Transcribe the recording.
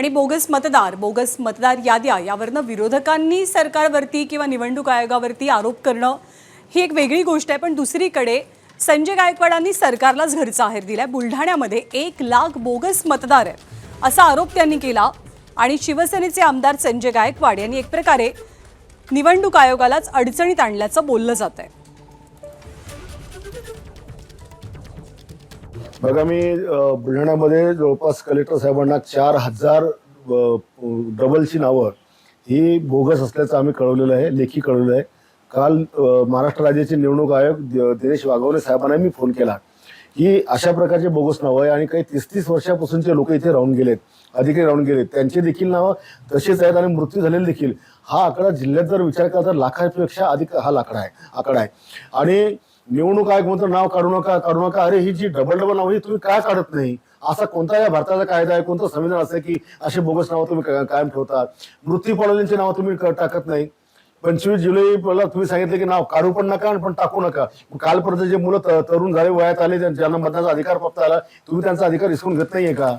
आणि बोगस मतदार याद्या यावरनं विरोधकांनी सरकारवरती किंवा निवडणूक आयोगावरती आरोप करणं ही एक वेगळी गोष्ट आहे। पण दुसरीकडे संजय गायकवाडांनी सरकारलाच घरचा आहेर दिलाय। बुलढाण्यामध्ये 1 लाख बोगस मतदार आहेत असा आरोप त्यांनी केला आणि शिवसेनेचे आमदार संजय गायकवाड यांनी एक प्रकारे निवडणूक आयोगालाच अडचणीत आणल्याचं बोललं जात आहे। बघा, मी बुलढाण्यामध्ये जवळपास कलेक्टर साहेबांना 4000 डबलची नावं ही बोगस असल्याचं आम्ही कळवलेलं आहे, लेखी कळवलेलं आहे। काल महाराष्ट्र राज्याचे निवडणूक आयोग दिनेश वाघवणे साहेबांना मी फोन केला की अशा प्रकारचे बोगस नावं आहे आणि काही 30-30 वर्षापासूनचे लोक इथे राहून गेलेत, अधिकारी राहून गेलेत, त्यांचे देखील नावं तसेच आहेत आणि मृत्यू झालेले देखील। हा आकडा जिल्ह्यात जर विचार केला तर लाखापेक्षा अधिक हा आकडा आहे आणि निवडणूक आयोग म्हणतो नाव काढू नका। अरे ही जी डबल नाव ही तुम्ही काय काढत नाही? असा कोणता या भारताचा कायदा आहे, कोणतं संविधान असं की असे बोगस नावं तुम्ही कायम ठेवता? मृत्यू पावलेल्यांची नावं तुम्ही टाकत नाही। 25 जुलैला तुम्ही सांगितले की नाव काढू पण नका पण टाकू नका। कालपर्यंत जे मुलं तरुण झाले, वयात आले, ज्यांना मतदानाचा अधिकार प्राप्त झाला, तुम्ही त्यांचा अधिकार हिसकून घेत नाहीये का?